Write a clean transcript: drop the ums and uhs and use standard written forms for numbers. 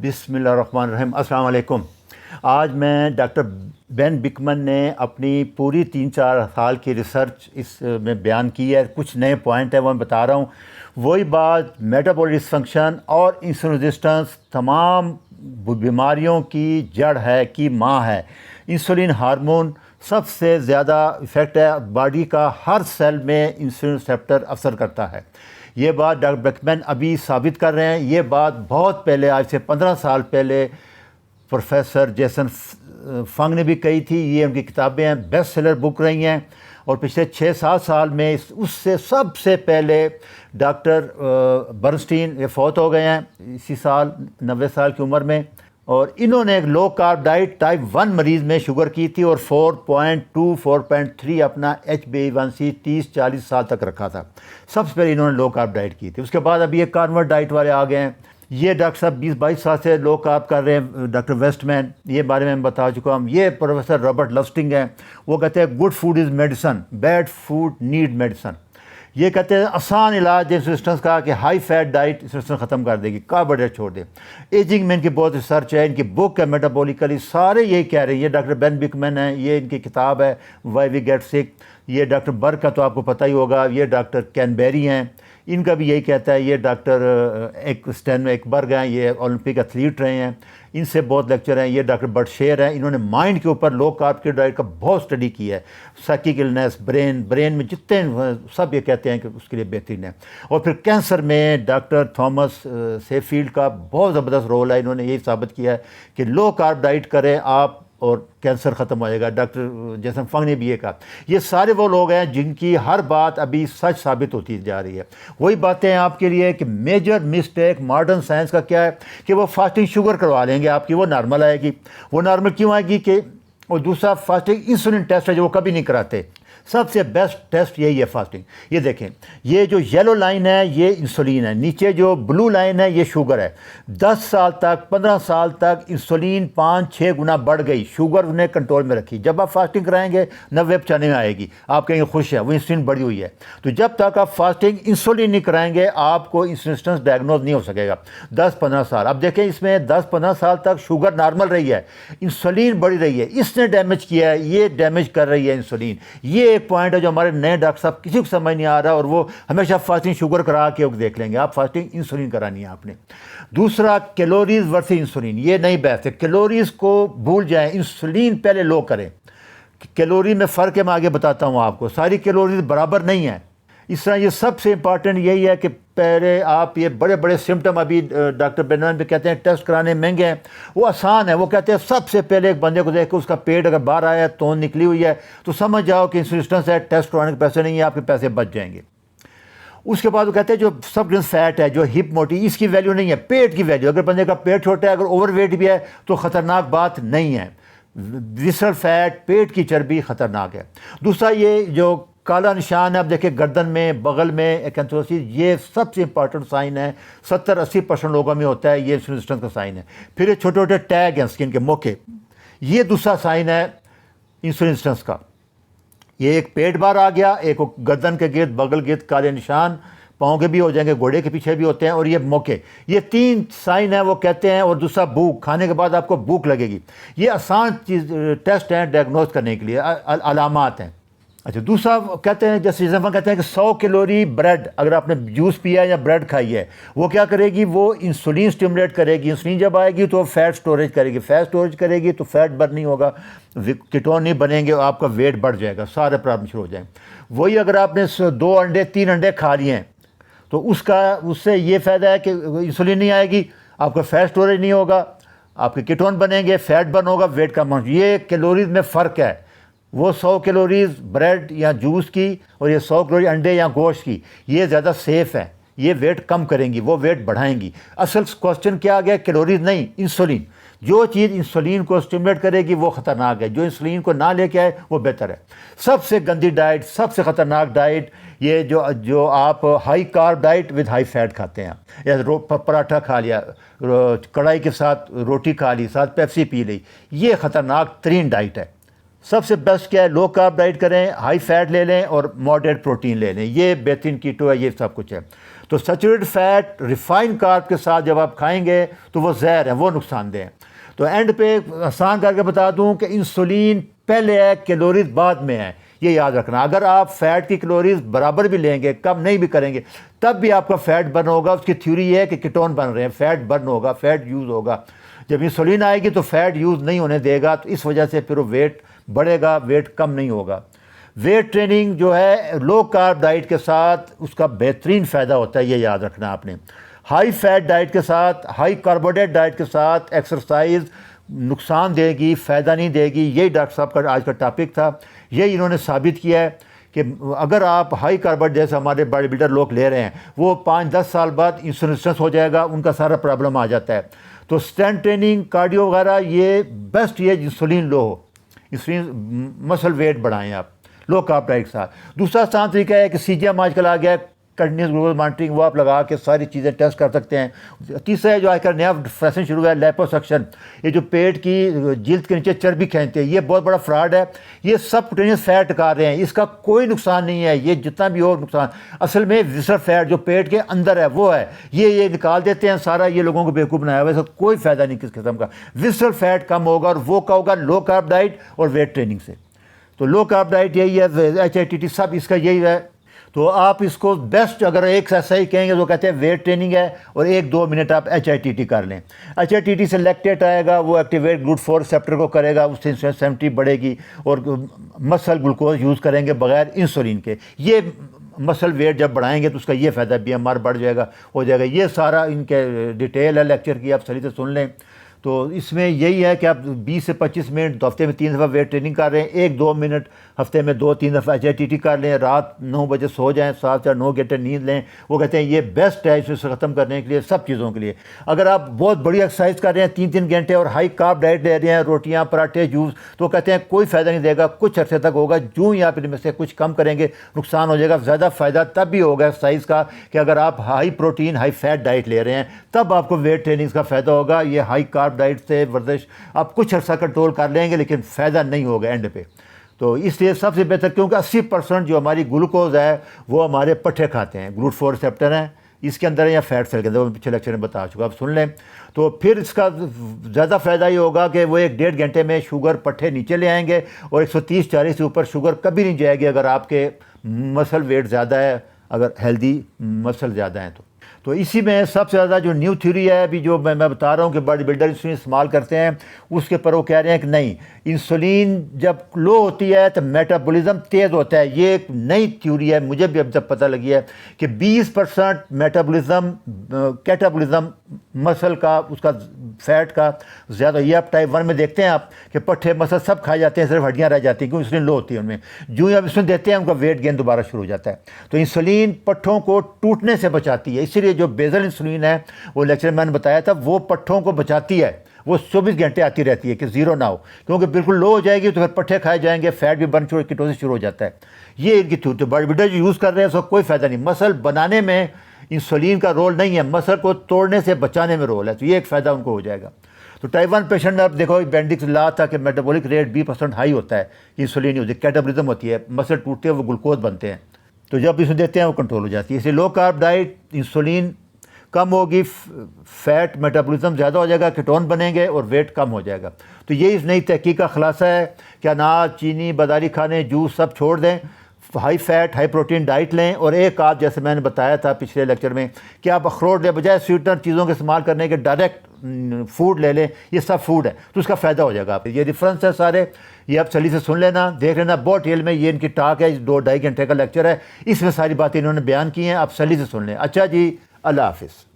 بسم اللہ الرحمن الرحیم۔ السلام علیکم۔ آج میں ڈاکٹر بین بکمن نے اپنی پوری 3-4 سال کی ریسرچ اس میں بیان کی ہے۔ کچھ نئے پوائنٹ ہیں وہ میں بتا رہا ہوں۔ وہی بات میٹابولک ڈسفنکشن اور انسولین ریزسٹنس تمام بیماریوں کی جڑ ہے، کی ماں ہے۔ انسولین ہارمون سب سے زیادہ افیکٹ ہے، باڈی کا ہر سیل میں انسولین ریسیپٹر اثر کرتا ہے۔ یہ بات ڈاکٹر بکمن ابھی ثابت کر رہے ہیں۔ یہ بات بہت پہلے، آج سے 15 سال پہلے پروفیسر جیسن فنگ نے بھی کہی تھی۔ یہ ان کی کتابیں ہیں، بیسٹ سیلر بک رہی ہیں، اور پچھلے 6-7 سال میں اس سے سب سے پہلے ڈاکٹر برنسٹین یہ فوت ہو گئے ہیں اسی سال 90 سال کی عمر میں، اور انہوں نے ایک لو کارب ڈائٹ ٹائپ 1 مریض میں شوگر کی تھی اور 4.2 4.3 اپنا HbA1c 30-40 سال تک رکھا تھا۔ سب سے پہلے انہوں نے لو کارب ڈائٹ کی تھی۔ اس کے بعد ابھی ایک کارنیور ڈائٹ والے آ گئے ہیں، یہ ڈاکٹر صاحب 20-22 سال سے لو کارب کر رہے ہیں، ڈاکٹر ویسٹ مین، یہ بارے میں بتا چکا ہوں۔ یہ پروفیسر رابرٹ لسٹنگ ہیں، وہ کہتے ہیں good food is medicine, bad food need medicine. یہ کہتے ہیں آسان علاج ریزسٹنس کا کہ ہائی فیٹ ڈائٹ ریزسٹنس ختم کر دے گی، کاربوہائیڈریٹ چھوڑ دے۔ ایجنگ میں ان کی بہت ریسرچ ہے، ان کی بک ہے میٹابولکلی، سارے یہی کہہ رہے ہیں۔ یہ ڈاکٹر بین بکمن ہیں، یہ ان کی کتاب ہے وائی وی گیٹ سک۔ یہ ڈاکٹر برک کا تو آپ کو پتہ ہی ہوگا، یہ ڈاکٹر کینبیری ہیں، ان کا بھی یہی کہتا ہے۔ یہ ڈاکٹر اسٹین ایکبرگ ہیں، یہ اولمپک ایتھلیٹ رہے ہیں، ان سے بہت لیکچر ہیں۔ یہ ڈاکٹر بٹ شیر ہیں، انہوں نے مائنڈ کے اوپر لو کارب کی ڈائٹ کا بہت اسٹڈی کی ہے۔ سائیکک النیس، برین میں جتنے سب یہ کہتے ہیں کہ اس کے لیے بہترین ہے۔ اور پھر کینسر میں ڈاکٹر تھامس سیفیلڈ کا بہت زبردست رول ہے، انہوں نے یہی ثابت کیا ہے کہ لو کارب ڈائٹ کریں آپ اور کینسر ختم ہو جائے گا۔ ڈاکٹر جیسن فنگ نے بھی یہ کہا۔ یہ سارے وہ لوگ ہیں جن کی ہر بات ابھی سچ ثابت ہوتی جا رہی ہے۔ وہی باتیں ہیں آپ کے لیے کہ میجر مسٹیک ماڈرن سائنس کا کیا ہے کہ وہ فاسٹنگ شوگر کروا لیں گے آپ کی، وہ نارمل آئے گی۔ وہ نارمل کیوں آئے گی کہ اور دوسرا فاسٹنگ انسولین ٹیسٹ ہے جو وہ کبھی نہیں کراتے۔ سب سے بیسٹ ٹیسٹ یہی ہے فاسٹنگ۔ یہ دیکھیں، یہ جو یلو لائن ہے یہ انسولین ہے، نیچے جو بلو لائن ہے یہ شوگر ہے۔ 10 سال تک 15 سال تک انسولین 5-6 گنا بڑھ گئی، شوگر انہیں کنٹرول میں رکھی۔ جب آپ فاسٹنگ کرائیں گے 90-95 میں آئے گی، آپ کہیں گے خوش ہے، وہ انسولین بڑھی ہوئی ہے۔ تو جب تک آپ فاسٹنگ انسولین نہیں کرائیں گے آپ کو انسولین ریزسٹنس ڈائگنوز نہیں ہو سکے گا۔ 10-15 سال اب دیکھیں، اس میں 10-15 سال تک شوگر نارمل رہی ہے، انسولین بڑھی رہی ہے، اس نے ڈیمیج کیا ہے، یہ ڈیمیج کر رہی ہے انسولین۔ یہ ایک پوائنٹ ہے جو ہمارے نئے ڈاکٹر صاحب کسی کو سمجھ نہیں آ رہا، اور وہ ہمیشہ فاسٹنگ شوگر کرا کے دیکھ لیں گے۔ آپ فاسٹنگ انسولین کرانی ہے آپ نے۔ دوسرا کیلوریز ورسز انسولین، یہ نئی بحث ہے۔ کیلوریز کو بھول جائیں، انسولین پہلے لو کریں۔ کیلوری میں فرق ہے، میں آگے بتاتا ہوں آپ کو، ساری کیلوریز برابر نہیں ہیں۔ اس طرح یہ سب سے امپارٹنٹ یہی ہے کہ پہلے آپ یہ بڑے بڑے سمٹم ابھی ڈاکٹر بینان بھی کہتے ہیں ٹیسٹ کرانے مہنگے ہیں، وہ آسان ہے۔ وہ کہتے ہیں سب سے پہلے ایک بندے کو دیکھ کے اس کا پیٹ اگر باہر آیا ہے، توند نکلی ہوئی ہے، تو سمجھ جاؤ کہ انسولین ریزسٹنس ہے، ٹیسٹ کرانے کے پیسے نہیں ہیں، آپ کے پیسے بچ جائیں گے۔ اس کے بعد وہ کہتے ہیں جو سبکنس فیٹ ہے، جو ہپ موٹی، اس کی ویلیو نہیں ہے، پیٹ کی ویلیو۔ اگر بندے کا پیٹ چھوٹا ہے، اگر اوور ویٹ بھی ہے تو خطرناک بات نہیں ہے۔ وسرل فیٹ، پیٹ کی چربی خطرناک ہے۔ دوسرا یہ جو کالا نشان ہے، اب دیکھیں گردن میں، بغل میں ایکنتھروسس، یہ سب سے امپارٹنٹ سائن ہے، 70-80% لوگوں میں ہوتا ہے، یہ انسولین ریزسٹنس کا سائن ہے۔ پھر یہ چھوٹے چھوٹے ٹیگ ہیں اسکن کے موقع، یہ دوسرا سائن ہے انسولین ریزسٹنس کا۔ یہ ایک پیٹ باہر آ گیا، ایک گردن کے گرد، بغل گرد کالے نشان، پاؤں کے بھی ہو جائیں گے، گھوڑے کے پیچھے بھی ہوتے ہیں، اور یہ موقع، یہ 3 سائن ہیں وہ کہتے ہیں۔ اور دوسرا بھوک، کھانے کے بعد آپ کو بھوک لگے گی۔ یہ آسان چیز ٹیسٹ ہیں ڈائگنوز کرنے کے لیے، علامات ہیں۔ اچھا، دوسرا کہتے ہیں جیسے کہتے ہیں کہ 100 کیلوری بریڈ، اگر آپ نے جوس پیا یا بریڈ کھائی ہے، وہ کیا کرے گی؟ وہ انسولین سٹیمولیٹ کرے گی۔ انسولین جب آئے گی تو فیٹ سٹوریج کرے گی، فیٹ سٹوریج کرے گی تو فیٹ برن نہیں ہوگا، کیٹون نہیں بنیں گے، آپ کا ویٹ بڑھ جائے گا، سارے پرابلم شروع ہو جائیں گے۔ وہی اگر آپ نے 2 انڈے 3 انڈے کھا لیے ہیں تو اس سے یہ فائدہ ہے کہ انسولین نہیں آئے گی، آپ کا فیٹ سٹوریج نہیں ہوگا، آپ کے کیٹون بنیں گے، فیٹ برن ہوگا، ویٹ کم ہوگا۔ یہ کیلوریز میں فرق ہے۔ وہ 100 کیلوریز بریڈ یا جوس کی اور یہ 100 کیلوری انڈے یا گوشت کی، یہ زیادہ سیف ہے، یہ ویٹ کم کریں گی، وہ ویٹ بڑھائیں گی۔ اصل کوسچن کیا آ گیا؟ کیلوریز نہیں، انسولین۔ جو چیز انسولین کو اسٹیمولیٹ کرے گی وہ خطرناک ہے، جو انسولین کو نہ لے کے آئے وہ بہتر ہے۔ سب سے گندی ڈائٹ، سب سے خطرناک ڈائٹ یہ جو آپ high carb diet with high fat کھاتے ہیں، یا پراٹھا کھا لیا، کڑھائی کے ساتھ روٹی کھا لی، ساتھ پیپسی پی لی، یہ خطرناک ترین ڈائٹ ہے۔ سب سے بیسٹ کیا ہے؟ لو کارب ڈائٹ کریں، ہائی فیٹ لے لیں اور ماڈریٹ پروٹین لے لیں، یہ بہترین کیٹو ہے، یہ سب کچھ ہے۔ تو سیچوریٹڈ فیٹ ریفائن کارب کے ساتھ جب آپ کھائیں گے تو وہ زہر ہے، وہ نقصان دہ ہیں۔ تو اینڈ پہ آسان کر کے بتا دوں کہ انسولین پہلے ہے، کیلوریز بعد میں ہے، یہ یاد رکھنا۔ اگر آپ فیٹ کی کیلوریز برابر بھی لیں گے، کم نہیں بھی کریں گے، تب بھی آپ کا فیٹ برن ہوگا۔ اس کی تھیوری یہ ہے کہ کیٹون بن رہے ہیں، فیٹ برن ہوگا، فیٹ یوز ہوگا۔ جب انسولین آئے گی تو فیٹ یوز نہیں ہونے دے گا، تو اس وجہ سے پھر وہ ویٹ بڑھے گا، ویٹ کم نہیں ہوگا۔ ویٹ ٹریننگ جو ہے لو کارب ڈائٹ کے ساتھ اس کا بہترین فائدہ ہوتا ہے، یہ یاد رکھنا آپ نے۔ ہائی فیٹ ڈائٹ کے ساتھ، ہائی کاربوہائیڈریٹ ڈائٹ کے ساتھ ایکسرسائز نقصان دے گی، فائدہ نہیں دے گی۔ یہی ڈاکٹر صاحب کا آج کا ٹاپک تھا، یہی انہوں نے ثابت کیا ہے کہ اگر آپ ہائی کاربوہائیڈریٹ جیسے ہمارے باڈی بلڈر لوگ لے رہے ہیں، وہ 5-10 سال بعد انسولین ریزسٹنس ہو جائے گا، ان کا سارا پرابلم آ جاتا ہے۔ تو اسٹرینتھ ٹریننگ، کارڈیو وغیرہ، یہ بیسٹ یہ انسولین لو ہو، انسولین مسل ویٹ بڑھائیں آپ لو کارب ڈائٹ کے ساتھ۔ دوسرا آسان طریقہ ہے کہ سی جی ایم آج کل آ گیا ہے، کنٹینیوس گلوکوز مانیٹرنگ، وہ آپ لگا کے ساری چیزیں ٹیسٹ کر سکتے ہیں۔ تیسرا ہے جو آج کل نیا فیشن شروع ہے، لیپوسکشن، یہ جو پیٹ کی جلد کے نیچے چربی کھینچتے ہیں، یہ بہت بڑا فراڈ ہے۔ یہ سب کنٹینیوس فیٹ نکال رہے ہیں، اس کا کوئی نقصان نہیں ہے، یہ جتنا بھی ہو نقصان اصل میں وسرل فیٹ جو پیٹ کے اندر ہے وہ ہے، یہ نکال دیتے ہیں سارا، یہ لوگوں کو بیوقوف بنایا ہوا ہے، اس کا کوئی فائدہ نہیں کس قسم کا۔ وسرل فیٹ کم ہوگا، اور وہ کا ہوگا لو کارب ڈائٹ اور ویٹ ٹریننگ سے۔ تو لو کارب ڈائٹ یہی ہے، H I T T sub اس کا یہی ہے۔ تو آپ اس کو بیسٹ اگر ایک ایکسرسائز کہیں گے تو کہتے ہیں ویٹ ٹریننگ ہے، اور 1-2 منٹ آپ ایچ آئی ٹی ٹی کر لیں۔ ایچ آئی ٹی ٹی سے لیکٹیٹ آئے گا، وہ ایکٹیویٹ GLUT4 ریسیپٹر کو کرے گا، اس سے سینسٹیوٹی بڑھے گی، اور مسل گلوکوز یوز کریں گے بغیر انسولین کے۔ یہ مسل ویٹ جب بڑھائیں گے تو اس کا یہ فائدہ BMR بڑھ جائے گا، ہو جائے گا۔ یہ سارا ان کے ڈیٹیل ہے لیکچر کی، آپ صحیح سے سن لیں۔ تو اس میں یہی ہے کہ آپ 20 سے 25 منٹ ہفتے میں 3 دفعہ ویٹ ٹریننگ کر رہے ہیں، 1-2 منٹ ہفتے میں 2-3 دفعہ ایچ آئی ٹی ٹی کر لیں، رات 9 بجے سو جائیں، 7 یا 9 گھنٹے نیند لیں۔ وہ کہتے ہیں یہ بیسٹ ہے اس سے ختم کرنے کے لیے، سب چیزوں کے لیے۔ اگر آپ بہت بڑی ایکسرسائز کر رہے ہیں 3-3 گھنٹے اور ہائی کارب ڈائٹ لے رہے ہیں، روٹیاں، پراٹھے، جوس، تو کہتے ہیں کوئی فائدہ نہیں دے گا، کچھ عرصے تک ہوگا، جو ہی آپ ان میں سے کچھ کم کریں گے نقصان ہو جائے گا۔ زیادہ فائدہ تب بھی ہوگا ایکسرسائز کا کہ اگر آپ high protein, high fat diet لے رہے ہیں، تب آپ کو ویٹ ٹریننگ کا فائدہ ہوگا۔ یہ ہائی کارب ڈائٹ سے آپ کچھ عرصہ کنٹرول کر لیں گے لیکن فائدہ نہیں ہوگا اینڈ پہ۔ تو اس لیے سب سے بہتر، کیونکہ 80% جو ہماری گلوکوز ہے وہ ہمارے پٹھے کھاتے ہیں، GLUT4 ریسیپٹر ہیں اس کے اندر ہے، یا فیٹ سیل کے اندر، وہ پچھلے لیکچر میں بتا چکا، آپ سن لیں۔ تو پھر اس کا زیادہ فائدہ یہ ہوگا کہ وہ 1-1.5 گھنٹے میں شوگر پٹھے نیچے لے آئیں گے، اور 130-140 سے اوپر شوگر کبھی نہیں جائے گی اگر آپ کے مسل ویٹ زیادہ ہے، اگر ہیلدی مسل زیادہ ہیں تو اسی میں سب سے زیادہ جو نیو تھیوری ہے ابھی جو میں بتا رہا ہوں کہ باڈی بلڈر انسولین استعمال کرتے ہیں، اس کے پر وہ کہہ رہے ہیں کہ نہیں، انسولین جب لو ہوتی ہے تو میٹابولزم تیز ہوتا ہے۔ یہ ایک نئی تھیوری ہے، مجھے بھی اب جب پتہ لگی ہے کہ 20% میٹابولزم کیٹابولزم مسل کا، اس کا فیٹ کا زیادہ، یہ آپ ٹائپ 1 میں دیکھتے ہیں آپ کہ پٹھے مسل سب کھائے جاتے ہیں، صرف ہڈیاں رہ جاتی ہیں کیونکہ انسولین لو ہوتی ہے ان میں۔ جو ہی آپ انسولین دیتے ہیں ان کا ویٹ گین دوبارہ شروع ہو جاتا ہے۔ تو انسولین پٹھوں کو ٹوٹنے سے بچاتی ہے، اسی لیے جو بیزل انسولین ہے وہ لیکچر میں نے بتایا تھا، وہ پٹھوں کو بچاتی ہے، وہ 24 گھنٹے آتی رہتی ہے کہ زیرو نہ ہو، کیونکہ بالکل لو ہو جائے گی تو پھر پٹھے کھائے جائیں گے، فیٹ بھی برن شروع، کیٹوسس شروع ہو جاتا ہے۔ یہ ان کی تھیوری، باڈی بلڈر جو یوز کر رہے ہیں اس کا کوئی فائدہ نہیں۔ مسل بنانے میں انسولین کا رول نہیں ہے، مسل کو توڑنے سے بچانے میں رول ہے، تو یہ ایک فائدہ ان کو ہو جائے گا۔ تو ٹائپ 1 پیشنٹ میں آپ دیکھو بینڈکس لا تھا کہ میٹابولک ریٹ 20% ہائی ہوتا ہے، انسولین نہیں ہوتی، کیٹابولزم ہوتی ہے، مسل ٹوٹتے ہیں، وہ گلوکوز بنتے ہیں، تو جب اسے دیتے ہیں وہ کنٹرول ہو جاتی ہے۔ اس لیے لو کارب ڈائٹ، انسولین کم ہوگی، فیٹ میٹابولزم زیادہ ہو جائے گا، کیٹون بنیں گے اور ویٹ کم ہو جائے گا۔ تو یہ اس نئی تحقیق کا خلاصہ ہے کہ اناج، چینی، باداری کھانے، جوس سب چھوڑ دیں، high fat high protein diet لیں، اور ایک آپ جیسے میں نے بتایا تھا پچھلے لیکچر میں کہ آپ اخروٹ لیں، بجائے سویٹنر چیزوں کے استعمال کرنے کے ڈائریکٹ فوڈ لے لیں، یہ سب فوڈ ہے تو اس کا فائدہ ہو جائے گا آپ۔ یہ ریفرنس ہے سارے، یہ آپ چلی سے سن لینا، دیکھ لینا، بہت ڈیٹیل میں یہ ان کی ٹاک ہے، 2-2.5 گھنٹے کا لیکچر ہے، اس میں ساری باتیں انہوں نے بیان کی ہیں، آپ سلی سے سن لیں۔ اچھا جی، اللہ حافظ۔